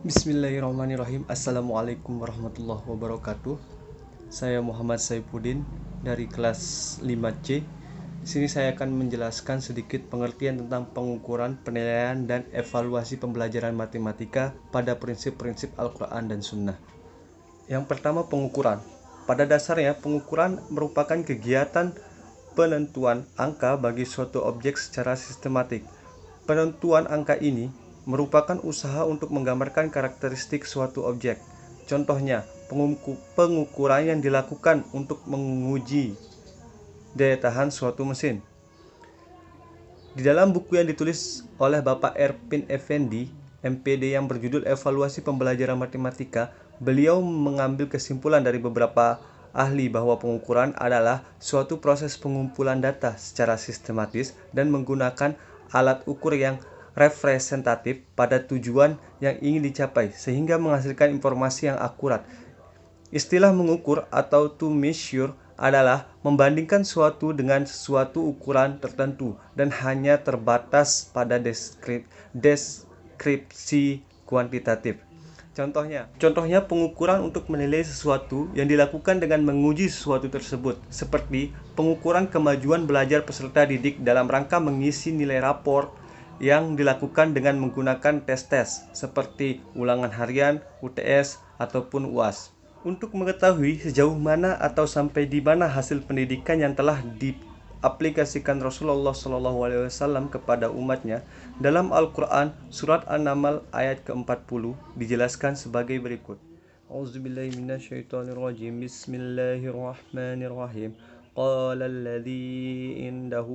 Bismillahirrahmanirrahim. Assalamualaikum warahmatullahi wabarakatuh. Saya Muhammad Saifuddin dari kelas 5C. Di sini saya akan menjelaskan sedikit pengertian tentang pengukuran, penilaian, dan evaluasi pembelajaran matematika pada prinsip-prinsip Al-Quran dan Sunnah. Yang pertama, pengukuran. Pada dasarnya, pengukuran merupakan kegiatan penentuan angka bagi suatu objek secara sistematik. Penentuan angka ini merupakan usaha untuk menggambarkan karakteristik suatu objek. Contohnya, pengukuran yang dilakukan untuk menguji daya tahan suatu mesin. Di dalam buku yang ditulis oleh Bapak Erpin Effendi, MPD, yang berjudul Evaluasi Pembelajaran Matematika, beliau mengambil kesimpulan dari beberapa ahli bahwa pengukuran adalah suatu proses pengumpulan data secara sistematis dan menggunakan alat ukur yang representatif pada tujuan yang ingin dicapai sehingga menghasilkan informasi yang akurat. Istilah mengukur atau to measure adalah membandingkan suatu dengan suatu ukuran tertentu dan hanya terbatas pada deskripsi kuantitatif. Contohnya pengukuran untuk menilai sesuatu yang dilakukan dengan menguji sesuatu tersebut, seperti pengukuran kemajuan belajar peserta didik dalam rangka mengisi nilai rapor yang dilakukan dengan menggunakan tes-tes seperti ulangan harian, UTS, ataupun UAS. Untuk mengetahui sejauh mana atau sampai di mana hasil pendidikan yang telah diaplikasikan Rasulullah SAW kepada umatnya, dalam Al-Quran, surat An-Naml ayat ke-40 dijelaskan sebagai berikut. Auzubillahiminasyaitonirrajim. Bismillahirrahmanirrahim. قال الذي عنده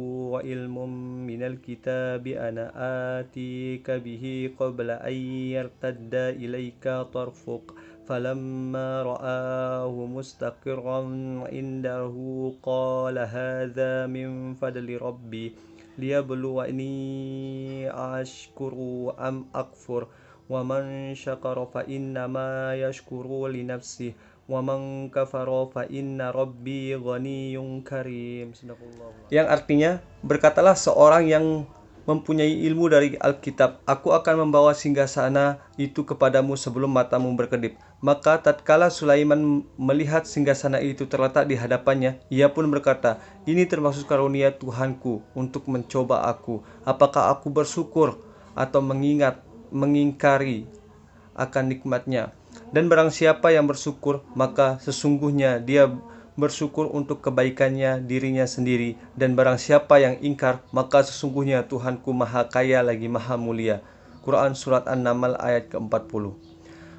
علم من الكتاب أنا آتيك به قبل أن يرتد إليك طرفك فلما رآه مستقرا عنده قال هذا من فضل ربي ليبلوني أشكر أم أكفر ومن شكر فإنما يشكر لنفسه وَمَنْ كَفَرَ فَإِنَّ رَبِّي غَنِيٌّ كَرِيمٌ. Yang artinya, berkatalah seorang yang mempunyai ilmu dari Alkitab, aku akan membawa singgasana itu kepadamu sebelum matamu berkedip. Maka tatkala Sulaiman melihat singgasana itu terletak di hadapannya, ia pun berkata, ini termasuk karunia Tuhanku untuk mencoba aku. Apakah aku bersyukur atau mengingkari akan nikmatnya? Dan barang siapa yang bersyukur, maka sesungguhnya dia bersyukur untuk kebaikannya dirinya sendiri. Dan barang siapa yang ingkar, maka sesungguhnya Tuhanku maha kaya lagi maha mulia. Quran Surat An-Naml ayat ke-40.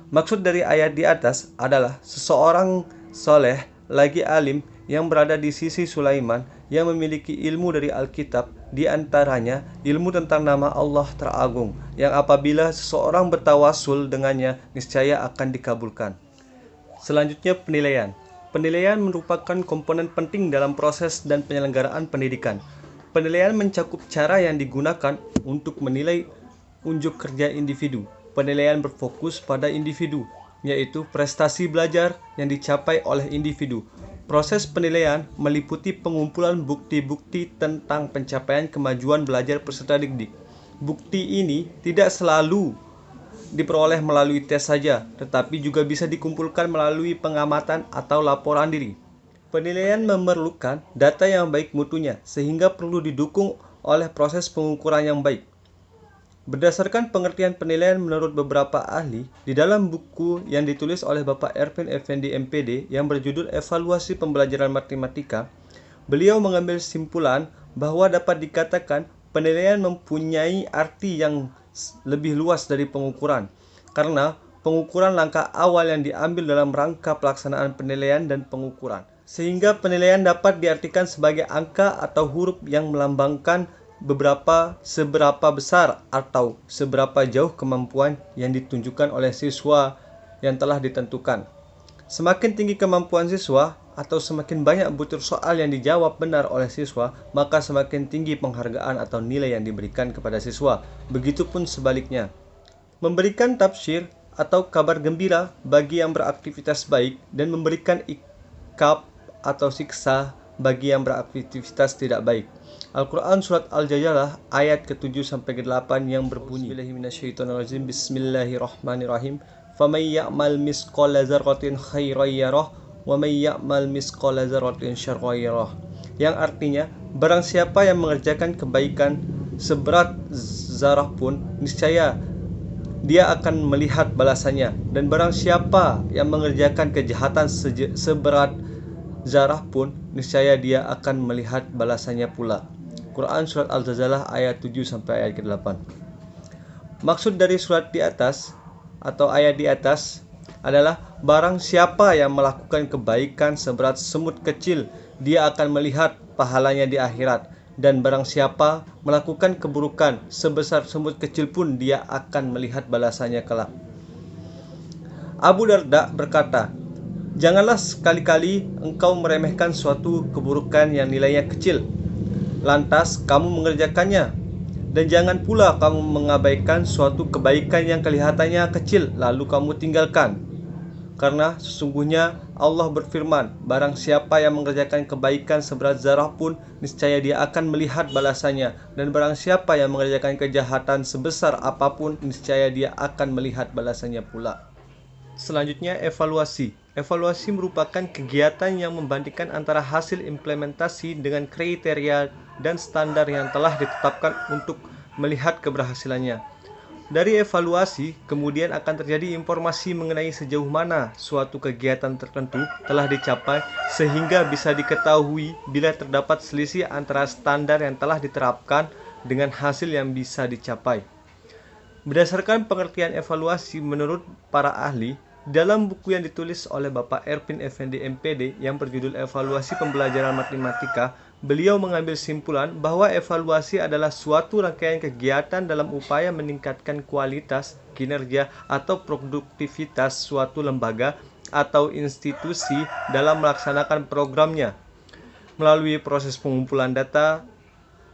Maksud dari ayat di atas adalah seseorang soleh lagi alim yang berada di sisi Sulaiman yang memiliki ilmu dari Alkitab, di antaranya ilmu tentang nama Allah Teragung, yang apabila seseorang bertawasul dengannya niscaya akan dikabulkan. Selanjutnya, penilaian. Penilaian merupakan komponen penting dalam proses dan penyelenggaraan pendidikan. Penilaian mencakup cara yang digunakan untuk menilai unjuk kerja individu. Penilaian berfokus pada individu, yaitu prestasi belajar yang dicapai oleh individu. Proses penilaian meliputi pengumpulan bukti-bukti tentang pencapaian kemajuan belajar peserta didik. Bukti ini tidak selalu diperoleh melalui tes saja, tetapi juga bisa dikumpulkan melalui pengamatan atau laporan diri. Penilaian memerlukan data yang baik mutunya, sehingga perlu didukung oleh proses pengukuran yang baik. Berdasarkan pengertian penilaian menurut beberapa ahli, di dalam buku yang ditulis oleh Bapak Erpin Effendi MPD yang berjudul Evaluasi Pembelajaran Matematika, beliau mengambil kesimpulan bahwa dapat dikatakan penilaian mempunyai arti yang lebih luas dari pengukuran, karena pengukuran langkah awal yang diambil dalam rangka pelaksanaan penilaian dan pengukuran. Sehingga penilaian dapat diartikan sebagai angka atau huruf yang melambangkan seberapa besar atau seberapa jauh kemampuan yang ditunjukkan oleh siswa yang telah ditentukan. Semakin tinggi kemampuan siswa atau semakin banyak butir soal yang dijawab benar oleh siswa, maka semakin tinggi penghargaan atau nilai yang diberikan kepada siswa. Begitupun sebaliknya. Memberikan tafsir atau kabar gembira bagi yang beraktivitas baik dan memberikan ikab atau siksa bagi yang beraktivitas tidak baik. Al-Quran Surat Al-Jadalah ayat ke-7 sampai ke-8 yang berbunyi, Bismillahirrahmanirrahim. فَمَنْ يَعْمَلْ مِثْقَالَ ذَرَّةٍ خَيْرًا يَرَهُ وَمَنْ يَعْمَلْ مِثْقَالَ ذَرَّةٍ شَرًّا يَرَهُ. Yang artinya, barang siapa yang mengerjakan kebaikan seberat zarah pun, niscaya dia akan melihat balasannya, dan barang siapa yang mengerjakan kejahatan seberat zarah pun, niscaya dia akan melihat balasannya pula. Quran Surat Al-Jadalah ayat 7 sampai ayat ke-8. Maksud dari surat di atas atau ayat di atas adalah barang siapa yang melakukan kebaikan seberat semut kecil, dia akan melihat pahalanya di akhirat, dan barang siapa melakukan keburukan sebesar semut kecil pun, dia akan melihat balasannya kelak. Abu Darda berkata, "Janganlah sekali-kali engkau meremehkan suatu keburukan yang nilainya kecil, lantas kamu mengerjakannya. Dan jangan pula kamu mengabaikan suatu kebaikan yang kelihatannya kecil, lalu kamu tinggalkan. Karena sesungguhnya Allah berfirman, barang siapa yang mengerjakan kebaikan seberat zarah pun, niscaya dia akan melihat balasannya. Dan barang siapa yang mengerjakan kejahatan sebesar apapun, niscaya dia akan melihat balasannya pula." Selanjutnya, evaluasi. Evaluasi merupakan kegiatan yang membandingkan antara hasil implementasi dengan kriteria dan standar yang telah ditetapkan untuk melihat keberhasilannya. Dari evaluasi, kemudian akan terjadi informasi mengenai sejauh mana suatu kegiatan tertentu telah dicapai, sehingga bisa diketahui bila terdapat selisih antara standar yang telah diterapkan dengan hasil yang bisa dicapai. Berdasarkan pengertian evaluasi menurut para ahli, dalam buku yang ditulis oleh Bapak Erpin Effendi MPD yang berjudul Evaluasi Pembelajaran Matematika, beliau mengambil simpulan bahwa evaluasi adalah suatu rangkaian kegiatan dalam upaya meningkatkan kualitas, kinerja, atau produktivitas suatu lembaga atau institusi dalam melaksanakan programnya melalui proses pengumpulan data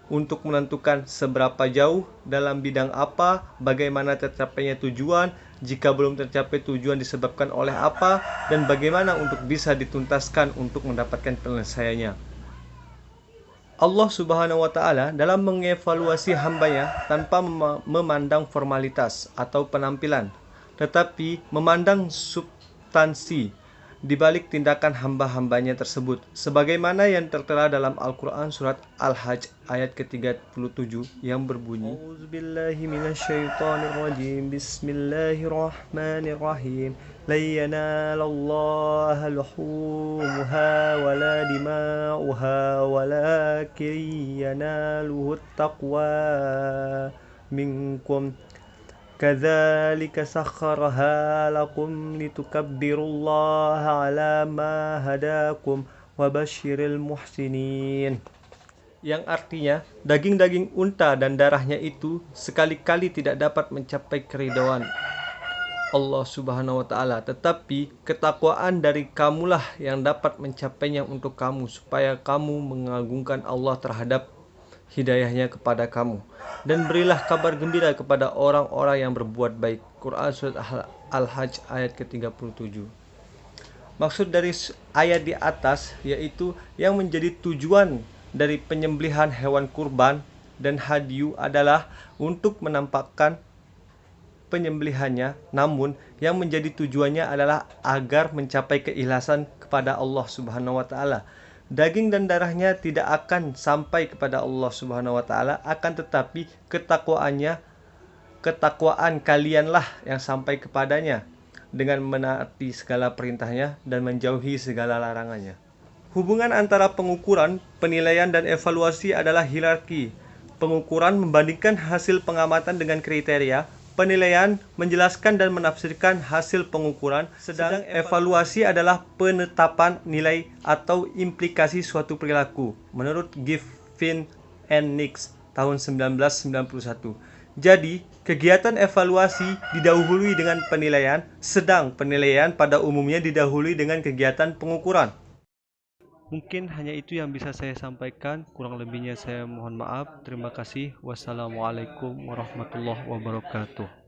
untuk menentukan seberapa jauh dalam bidang apa, bagaimana tercapainya tujuan, jika belum tercapai tujuan disebabkan oleh apa, dan bagaimana untuk bisa dituntaskan untuk mendapatkan penyelesaiannya. Allah Subhanahu wa Ta'ala dalam mengevaluasi hambanya tanpa memandang formalitas atau penampilan, tetapi memandang substansi di balik tindakan hamba-hambanya tersebut, sebagaimana yang tertera dalam Al-Quran Surat Al-Hajj ayat ke-37 yang berbunyi, A'udzubillahi minasyaitonirrajim, Bismillahirrahmanirrahim, lan yanalallaha luhumuha wala dima'uha walakin yanaluhu taqwa minkum kadzalika sakhkharaha lakum litukabbirullaha ala ma hadakum wa basyiril muhsinin. Yang artinya, daging-daging unta dan darahnya itu sekali-kali tidak dapat mencapai keridhaan Allah Subhanahu wa Ta'ala, tetapi ketakwaan dari kamulah yang dapat mencapainya untuk kamu, supaya kamu mengagungkan Allah terhadap hidayahnya kepada kamu, dan berilah kabar gembira kepada orang-orang yang berbuat baik. Quran Surat Al-Hajj ayat ke-37. Maksud dari ayat di atas yaitu yang menjadi tujuan dari penyembelihan hewan kurban dan hadyu adalah untuk menampakkan penyembelihannya, namun yang menjadi tujuannya adalah agar mencapai keikhlasan kepada Allah Subhanahu wa Ta'ala. Daging dan darahnya tidak akan sampai kepada Allah Subhanahu wa Ta'ala, akan tetapi ketakwaan kalianlah yang sampai kepadanya dengan menaati segala perintahnya dan menjauhi segala larangannya. Hubungan antara pengukuran, penilaian, dan evaluasi adalah hierarki. Pengukuran membandingkan hasil pengamatan dengan kriteria, penilaian menjelaskan dan menafsirkan hasil pengukuran, sedang evaluasi adalah penetapan nilai atau implikasi suatu perilaku, menurut Giffin and Nix tahun 1991. Jadi, kegiatan evaluasi didahului dengan penilaian, sedang penilaian pada umumnya didahului dengan kegiatan pengukuran. Mungkin hanya itu yang bisa saya sampaikan, kurang lebihnya saya mohon maaf. Terima kasih. Wassalamualaikum warahmatullahi wabarakatuh.